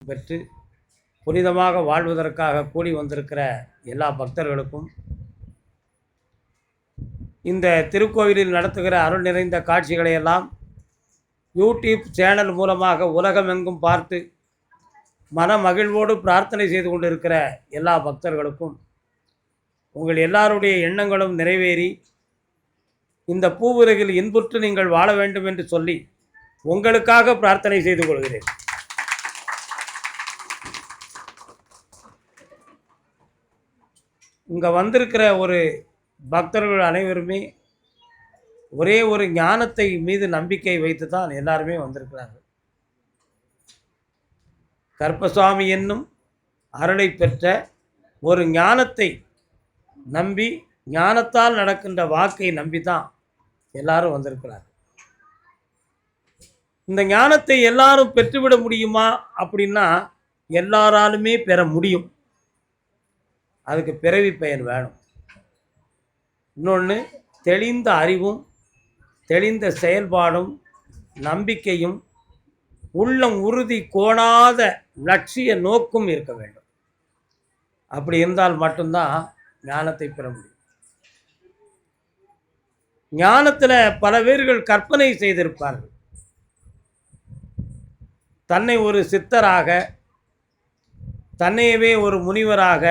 பெற்று புனிதமாக வாழ்வதற்காக கூடி வந்திருக்கிற எல்லா பக்தர்களுக்கும் இந்த திருக்கோவிலில் நடத்துகிற அருள் நிறைந்த காட்சிகளை எல்லாம் யூடியூப் சேனல் மூலமாக உலகமெங்கும் பார்த்து மன மகிழ்வோடு பிரார்த்தனை செய்து கொண்டிருக்கிற எல்லா பக்தர்களுக்கும் உங்கள் எல்லாருடைய எண்ணங்களும் நிறைவேறி இந்த பூவுலகில் இன்புற்று நீங்கள் வாழ வேண்டும் என்று சொல்லி உங்களுக்காக பிரார்த்தனை செய்து கொள்கிறேன். இங்கே வந்திருக்கிற ஒரு பக்தர்கள் அனைவருமே ஒரே ஒரு ஞானத்தை மீது நம்பிக்கை வைத்து தான் எல்லாருமே வந்திருக்கிறார்கள். கருப்பசாமி என்னும் அருளை பெற்ற ஒரு ஞானத்தை நம்பி ஞானத்தால் நடக்கின்ற வாக்கை நம்பி தான் எல்லாரும் வந்திருக்கிறார்கள். இந்த ஞானத்தை எல்லாரும் பெற்றுவிட முடியுமா அப்படின்னா எல்லாராலுமே பெற முடியும். அதுக்கு பிறவி பயன் வேணும். இன்னொன்று, தெளிந்த அறிவும் தெளிந்த செயல்பாடும் நம்பிக்கையும் உள்ளம் உறுதி கோணாத லட்சிய நோக்கும் இருக்க வேண்டும். அப்படி இருந்தால் மட்டும்தான் ஞானத்தை பெற முடியும். ஞானத்தில் பல பேர்கள் கற்பனை செய்திருப்பார்கள். தன்னை ஒரு சித்தராக, தன்னையவே ஒரு முனிவராக,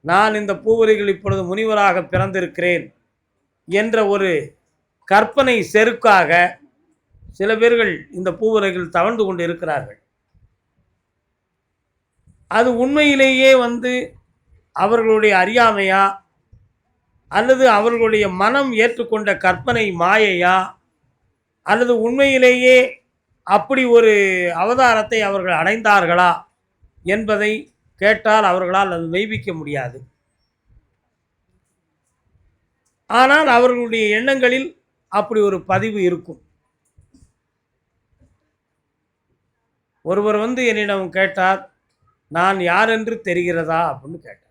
நான் இந்த பூவரிகள் இப்பொழுது முனிவராக பிறந்திருக்கிறேன் என்ற ஒரு கற்பனை செருக்காக சில பேர்கள் இந்த பூவுலகில் தவழ்ந்து கொண்டு இருக்கிறார்கள். அது உண்மையிலேயே அவர்களுடைய அறியாமையா அல்லது அவர்களுடைய மனம் ஏற்றுக்கொண்ட கற்பனை மாயையா அல்லது உண்மையிலேயே அப்படி ஒரு அவதாரத்தை அவர்கள் அடைந்தார்களா என்பதை கேட்டால் அவர்களால் அது மெய்ப்பிக்க முடியாது. ஆனால் அவர்களுடைய எண்ணங்களில் அப்படி ஒரு பதிவு இருக்கும். ஒருவர் என்னிடம் கேட்டார், நான் யார் என்று தெரிகிறதா அப்படின்னு கேட்டார்.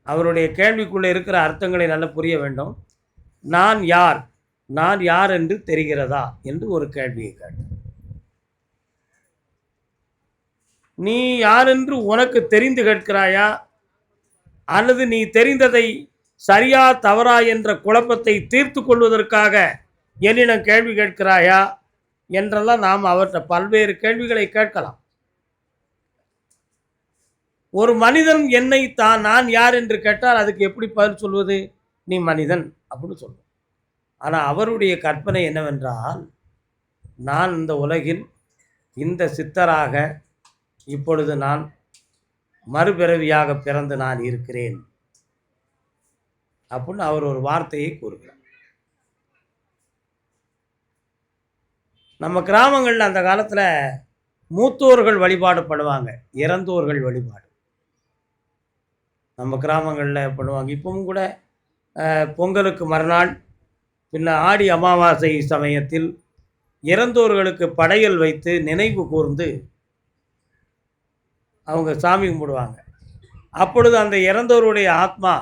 அவருடைய கேள்விக்குள்ளே இருக்கிற அர்த்தங்களை நல்லா புரிய வேண்டும். நான் யார், நான் யார் என்று தெரிகிறதா என்று ஒரு கேள்வியை கேட்டார். நீ யார் என்று உனக்கு தெரிந்து கேட்கிறாயா அல்லது நீ தெரிந்ததை சரியா தவறா என்ற குழப்பத்தை தீர்த்து கொள்வதற்காக என்னிடம் கேள்வி கேட்கிறாயா என்றெல்லாம் நாம் அவற்றை பல்வேறு கேள்விகளை கேட்கலாம். ஒரு மனிதன் என்னை நான் யார் என்று கேட்டால் அதுக்கு எப்படி பதில் சொல்வது? நீ மனிதன் அப்படின்னு சொல்லுவோம். ஆனால் அவருடைய கற்பனை என்னவென்றால், நான் இந்த உலகில் இந்த சித்தராக இப்பொழுது நான் மறுபிறவியாக பிறந்து நான் இருக்கிறேன் அப்படின்னு அவர் ஒரு வார்த்தையை கூறுகிறார். நம்ம கிராமங்களில் அந்த காலத்தில் மூத்தோர்கள் வழிபாடு பண்ணுவாங்க, இறந்தோர்கள் வழிபாடு நம்ம கிராமங்களில் பண்ணுவாங்க. இப்பவும் கூட பொங்கலுக்கு மறுநாள் பின்ன ஆடி அமாவாசை சமயத்தில் இறந்தோர்களுக்கு படையல் வைத்து நினைவு கூர்ந்து அவங்க சாமி கும்பிடுவாங்க. அப்பொழுது அந்த இறந்தோருடைய ஆத்மா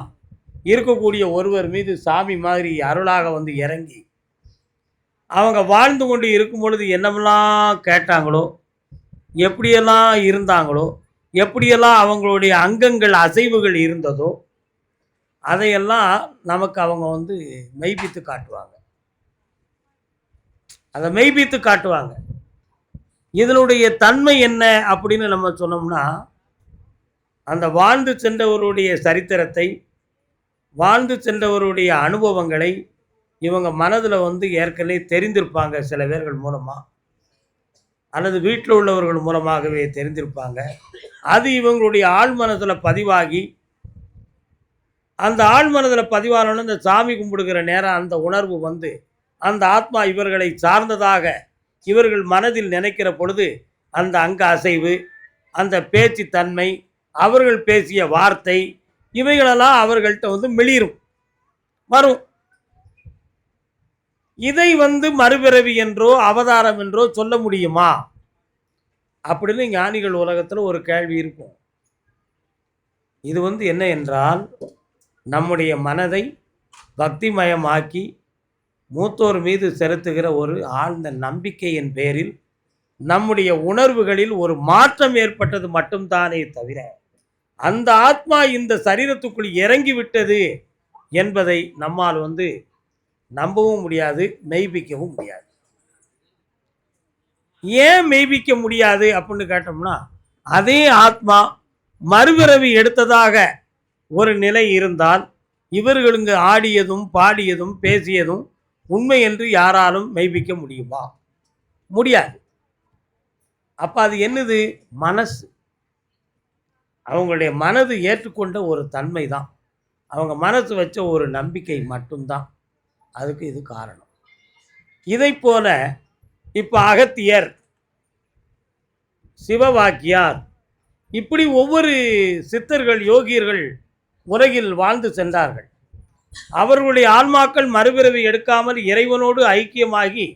இருக்கக்கூடிய ஒருவர் மீது சாமி மாதிரி அருளாக இறங்கி அவங்க வாழ்ந்து கொண்டு இருக்கும் பொழுது என்னமெல்லாம் கேட்டாங்களோ, எப்படியெல்லாம் இருந்தாங்களோ, எப்படியெல்லாம் அவங்களுடைய அங்கங்கள் அசைவுகள் இருந்ததோ அதையெல்லாம் நமக்கு அவங்க மெய்ப்பித்து காட்டுவாங்க. அதை மெய்ப்பித்து காட்டுவாங்க. இதனுடைய தன்மை என்ன அப்படின்னு நம்ம சொன்னோம்னா, அந்த வாழ்ந்து சென்றவருடைய சரித்திரத்தை, வாழ்ந்து சென்றவருடைய அனுபவங்களை இவங்க மனதில் ஏற்கனவே தெரிந்திருப்பாங்க. சில பேர்கள் மூலமாக அல்லது வீட்டில் உள்ளவர்கள் மூலமாகவே தெரிந்திருப்பாங்க. அது இவங்களுடைய ஆழ்மனதில் பதிவாகி, அந்த ஆழ்மனதில் பதிவானோன்னு இந்த சாமி கும்பிடுகிற நேரம் அந்த உணர்வு அந்த ஆத்மா இவர்களை சார்ந்ததாக இவர்கள் மனதில் நினைக்கிற பொழுது அந்த அங்க அசைவு, அந்த பேச்சு தன்மை, அவர்கள் பேசிய வார்த்தை, இவைகளெல்லாம் அவர்கள்ட்ட மிளிரும் வரும். இதை மறுபிறவி என்றோ அவதாரம் என்றோ சொல்ல முடியுமா அப்படின்னு ஞானிகள் உலகத்தில் ஒரு கேள்வி இருக்கும். இது என்ன என்றால், நம்முடைய மனதை பக்திமயமாக்கி மூத்தோர் மீது செலுத்துகிற ஒரு ஆழ்ந்த நம்பிக்கையின் பேரில் நம்முடைய உணர்வுகளில் ஒரு மாற்றம் ஏற்பட்டது மட்டும்தானே தவிர அந்த ஆத்மா இந்த சரீரத்துக்குள் இறங்கி விட்டது என்பதை நம்மால் நம்பவும் முடியாது, மெய்ப்பிக்கவும் முடியாது. ஏன் மெய்ப்பிக்க முடியாது அப்படின்னு கேட்டோம்னா, அதே ஆத்மா மறுபிறவி எடுத்ததாக ஒரு நிலை இருந்தால் இவர்களுக்கு ஆடியதும் பாடியதும் பேசியதும் உண்மை என்று யாராலும் மெய்ப்பிக்க முடியுமா? முடியாது. அப்போ அது என்னது? மனசு. அவங்களுடைய மனது ஏற்றுக்கொண்ட ஒரு தன்மை தான், அவங்க மனசு வச்ச ஒரு நம்பிக்கை மட்டும்தான் அதுக்கு இது காரணம். இதை போல இப்போ அகத்தியர், சிவவாக்கியார், இப்படி ஒவ்வொரு சித்தர்கள் யோகியர்கள் உலகில் வாழ்ந்து சென்றார்கள். அவர்களுடைய ஆன்மாக்கள் மறுபிறவி எடுக்காமல் இறைவனோடு ஐக்கியமாகி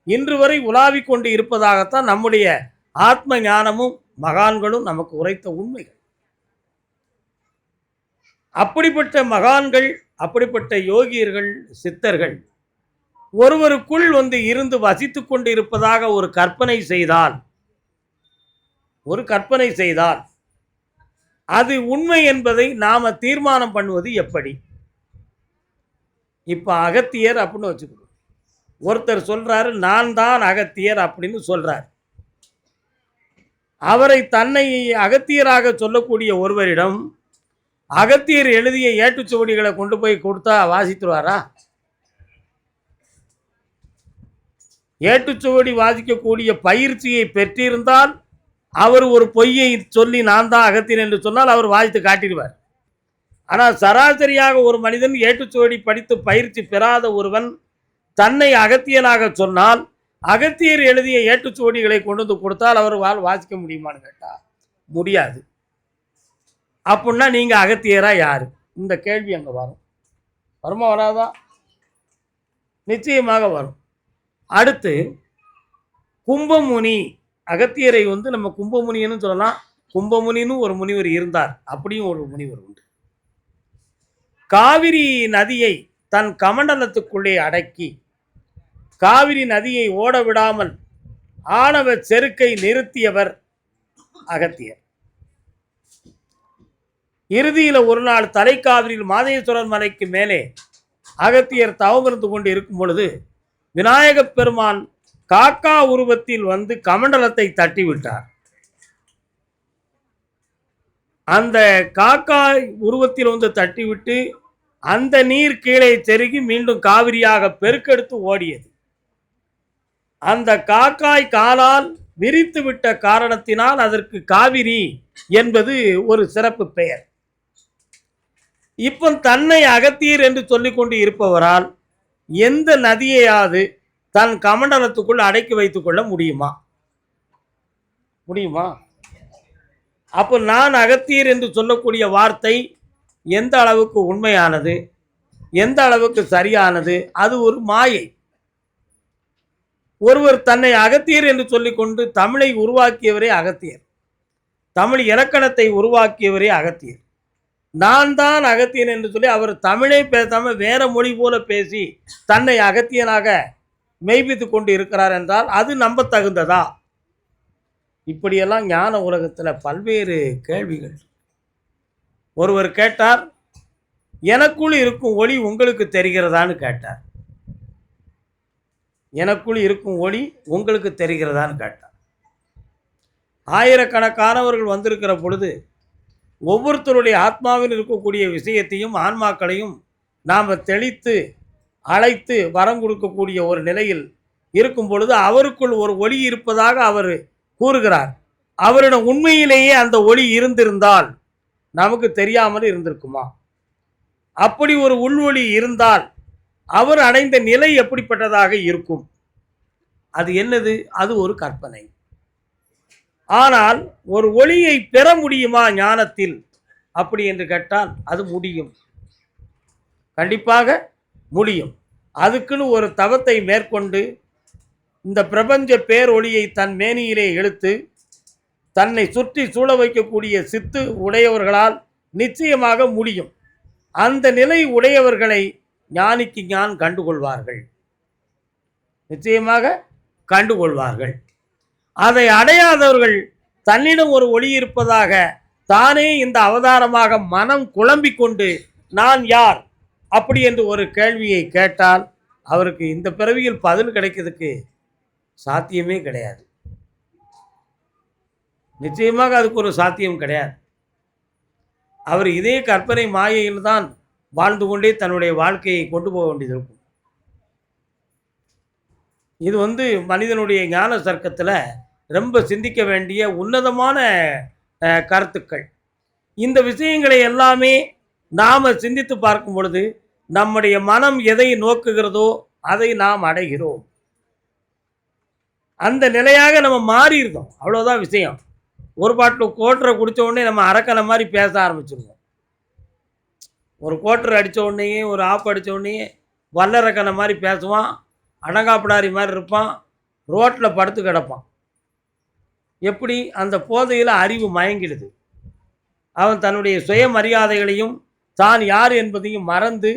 இன்று வரை உலாவிக் கொண்டு இருப்பதாகத்தான் நம்முடைய ஆத்ம ஞானமும் மகான்களும் நமக்கு உரைத்த உண்மைகள். அப்படிப்பட்ட மகான்கள், அப்படிப்பட்ட யோகியர்கள், சித்தர்கள் ஒருவருக்குள் இருந்து வசித்து கொண்டு இருப்பதாக ஒரு கற்பனை செய்தால் அது உண்மை என்பதை நாம தீர்மானம் பண்ணுவது எப்படி? இப்ப அகத்தியர் அப்படின்னு வச்சுக்கணும். ஒருத்தர் சொல்றாரு, நான் தான் அகத்தியர் அப்படின்னு சொல்றார். அவரை தன்னை அகத்தியராக சொல்லக்கூடிய ஒருவரிடம் அகத்தியர் எழுதிய ஏட்டுச்சுவடிகளை கொண்டு போய் கொடுத்தா வாசித்துருவாரா? ஏட்டுச்சுவடி வாசிக்கக்கூடிய பயிற்சியை பெற்றிருந்தால் அவர் ஒரு பொய்யை சொல்லி நான் தான் அகத்தியன் என்று சொன்னால் அவர் வாசித்து காட்டிடுவார். ஆனால் சராசரியாக ஒரு மனிதன் ஏட்டுச்சுவடி படித்து பயிற்சி பெறாத ஒருவன் தன்னை அகத்தியனாக சொன்னால் அகத்தியர் எழுதிய ஏட்டுச்சுவடிகளை கொண்டு வந்து கொடுத்தால் அவர் வாசிக்க முடியுமான்னு கேட்டால் முடியாது. அப்படின்னா நீங்கள் அகத்தியரா யார்? இந்த கேள்வி அங்கே வருமா வராதா? நிச்சயமாக வரும். அடுத்து கும்பமுனி, அகத்தியரை நம்ம கும்பமுனின்னு சொல்லலாம். கும்பமுனின்னு ஒரு முனிவர் இருந்தார், அப்படியும் ஒரு முனிவர் உண்டு. காவிரி நதியை தன் கமண்டலத்துக்குள்ளே அடக்கி காவிரி நதியை ஓட விடாமல் ஆணவ செருக்கை நிறுத்தியவர் அகத்தியர். இறுதியில் ஒரு நாள் தலைக்காவிரியில் மாதேஸ்வரர் மலைக்கு மேலே அகத்தியர் தவமிருந்து கொண்டு இருக்கும் பொழுது விநாயகப் பெருமான் காக்கா உருவத்தில் கமண்டலத்தை தட்டிவிட்டார். அந்த காக்கா உருவத்தில் தட்டிவிட்டு அந்த நீர் கீழே செருகி மீண்டும் காவிரியாக பெருக்கெடுத்து ஓடியது. அந்த காக்காய் காலால் விரித்து விட்ட காரணத்தினால் அதற்கு காவிரி என்பது ஒரு சிறப்பு பெயர். இப்போ தன்னை அகத்தியர் என்று சொல்லிக் கொண்டு இருப்பவரால் எந்த நதியையாவது தன் கமண்டலத்துக்குள் அடக்கி வைத்துக் கொள்ள முடியுமா? அப்போ நான் அகத்தியர் என்று சொல்லக்கூடிய வார்த்தை எந்த அளவுக்கு உண்மையானது, எந்த அளவுக்கு சரியானது? அது ஒரு மாயை. ஒருவர் தன்னை அகத்தியர் என்று சொல்லிக்கொண்டு தமிழை உருவாக்கியவரே அகத்தியர், தமிழ் இலக்கணத்தை உருவாக்கியவரே அகத்தியர். நான் தான் அகத்தியன் என்று சொல்லி அவர் தமிழை பேசாமல் வேற மொழி போல பேசி தன்னை அகத்தியனாக மெய்ப்பித்து கொண்டு இருக்கிறார் என்றால் அது நம்ப தகுந்ததா? இப்படியெல்லாம் ஞான உலகத்தில் பல்வேறு கேள்விகள். ஒருவர் கேட்டார், எனக்குள் இருக்கும் ஒளி உங்களுக்கு தெரிகிறதான்னு கேட்டார். எனக்குள் இருக்கும் ஒளி உங்களுக்கு தெரிகிறதான்னு கேட்டார். ஆயிரக்கணக்கானவர்கள் வந்திருக்கிற பொழுது ஒவ்வொருத்தருடைய ஆத்மாவில் இருக்கக்கூடிய விஷயத்தையும் ஆன்மாக்களையும் நாம் தெளித்து அழைத்து வரம் கொடுக்கக்கூடிய ஒரு நிலையில் இருக்கும் பொழுது அவருக்குள் ஒரு ஒளி இருப்பதாக அவர் கூறுகிறார். அவரிடம் உண்மையிலேயே அந்த ஒளி இருந்திருந்தால் நமக்கு தெரியாமல் இருந்திருக்குமா? அப்படி ஒரு உள்வொளி இருந்தால் அவர் அடைந்த நிலை எப்படிப்பட்டதாக இருக்கும்? அது என்னது? அது ஒரு கற்பனை. ஆனால் ஒரு ஒளியை பெற முடியுமா ஞானத்தில்? அப்படி என்று கேட்டால் அது முடியும், கண்டிப்பாக முடியும். அதுக்குன்னு ஒரு தவத்தை மேற்கொண்டு இந்த பிரபஞ்ச பேரொளியை தன் மேனியிலே இழுத்து தன்னை சுற்றி சூழ வைக்கக்கூடிய சித்து உடையவர்களால் நிச்சயமாக முடியும். அந்த நிலை உடையவர்களை ஞானிக்கு ஞான் கண்டுகொள்வார்கள். நிச்சயமாக கண்டுகொள்வார்கள். அதை அடையாதவர்கள் தன்னிடம் ஒரு ஒளி இருப்பதாக தானே இந்த அவதாரமாக மனம் குழம்பிக் கொண்டு நான் யார் அப்படி என்று ஒரு கேள்வியை கேட்டால் அவருக்கு இந்த பிறவியில் பதில் கிடைக்கிறதுக்கு சாத்தியமே கிடையாது. நிச்சயமாக அதுக்கு ஒரு சாத்தியம் கிடையாது. அவர் இதே கற்பனை மாயையில் தான் வாழ்ந்து கொண்டே தன்னுடைய வாழ்க்கையை கொண்டு போக வேண்டியது இருக்கும். இது மனிதனுடைய ஞான சர்க்கத்தில் ரொம்ப சிந்திக்க வேண்டிய உன்னதமான கருத்துக்கள். இந்த விஷயங்களை எல்லாமே நாம் சிந்தித்து பார்க்கும் பொழுது நம்முடைய மனம் எதை நோக்குகிறதோ அதை நாம் அடைகிறோம். அந்த நிலையாக நம்ம மாறிடுறோம். அவ்வளோதான் விஷயம். ஒரு பாட்டில் கோட்டரை குடித்த உடனே நம்ம அரக்கனை மாதிரி பேச ஆரம்பிச்சிருவோம். ஒரு கோட்டரை அடித்த உடனேயே ஒரு ஆப்பு அடித்த உடனேயே வல்லரக்கனை மாதிரி பேசுவான், அடங்காப்பிடாரி மாதிரி இருப்பான், ரோட்டில் படுத்து கிடப்பான். எப்படி? அந்த போதையில் அறிவு மயங்கிடுது. அவன் தன்னுடைய சுயமரியாதைகளையும் தான் யார் என்பதையும் மறந்து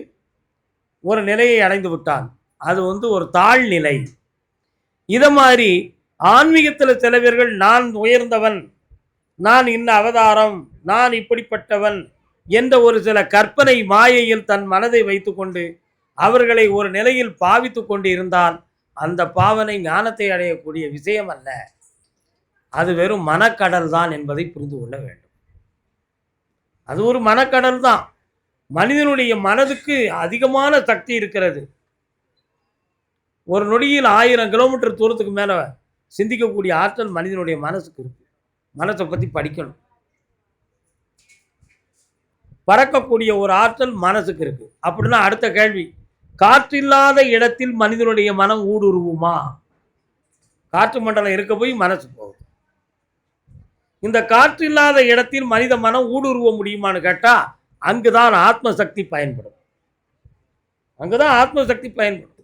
ஒரு நிலையை அடைந்து விட்டான். அது ஒரு தாழ்நிலை. இதை மாதிரி ஆன்மீகத்தில் சில பேர்கள் நான் உயர்ந்தவன், நான் இன்ன அவதாரம், நான் இப்படிப்பட்டவன் என்ற ஒரு சில கற்பனை மாயையில் தன் மனதை வைத்துக்கொண்டு அவர்களை ஒரு நிலையில் பாவித்து கொண்டு இருந்தால் அந்த பாவனை ஞானத்தை அடையக்கூடிய விஷயம் அல்ல. அது வெறும் மனக்கடல் தான் என்பதை புரிந்து கொள்ள வேண்டும். அது ஒரு மனக்கடல் தான். மனிதனுடைய மனதுக்கு அதிகமான சக்தி இருக்கிறது. ஒரு நொடியில் 1000 கிலோமீட்டர் தூரத்துக்கு மேலே சிந்திக்கக்கூடிய ஆற்றல் மனிதனுடைய மனசுக்கு இருக்கு. மனசை பற்றி படிக்கணும். பறக்கக்கூடிய ஒரு ஆற்றல் மனசுக்கு இருக்கு. அப்படின்னா அடுத்த கேள்வி, காற்றில்லாத இடத்தில் மனிதனுடைய மனம் ஊடுருவுமா? காற்று மண்டலம் இருக்க போய் மனசு போகும். இந்த காற்றில்லாத இடத்தில் மனித மனம் ஊடுருவ முடியுமான்னு கேட்டால் அங்குதான் ஆத்மசக்தி பயன்படும். அங்குதான் ஆத்மசக்தி பயன்படும்.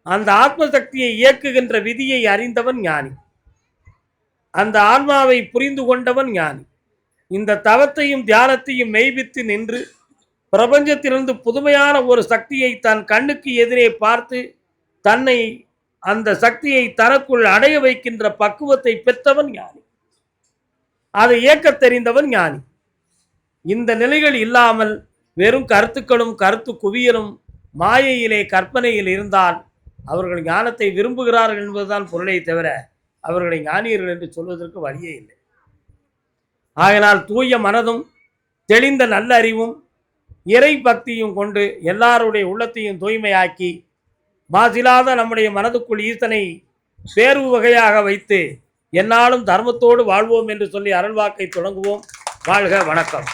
அந்த ஆத்மசக்தியை இயக்குகின்ற விதியை அறிந்தவன் ஞானி. அந்த ஆன்மாவை புரிந்து கொண்டவன் ஞானி. இந்த தவத்தையும் தியானத்தையும் மெய்ப்பித்து நின்று பிரபஞ்சத்திலிருந்து புதுமையான ஒரு சக்தியை தன் கண்ணுக்கு எதிரே பார்த்து தன்னை அந்த சக்தியை தனக்குள் அடைய வைக்கின்ற பக்குவத்தை பெற்றவன் ஞானி. அதை இயக்கத் தெரிந்தவன் ஞானி. இந்த நிலைகள் இல்லாமல் வெறும் கருத்துக்களும் கருத்து குவியலும் மாயையிலே கற்பனையில் இருந்தால் அவர்கள் ஞானத்தை விரும்புகிறார்கள் என்பதுதான் பொருளை தவிர அவர்களை ஞானியர்கள் என்று சொல்வதற்கு வழியே இல்லை. ஆகையினால் தூய மனதும் தெளிந்த நல்ல அறிவும் இறை பக்தியும் கொண்டு எல்லாருடைய உள்ளத்தையும் தூய்மையாக்கி மாசில்லாத நம்முடைய மனதுக்குள் ஈசனை பேர்வு வகையாக வைத்து என்னாலும் தர்மத்தோடு வாழ்வோம் என்று சொல்லி அருள்வாக்கை தொடங்குவோம். வாழ்க, வணக்கம்.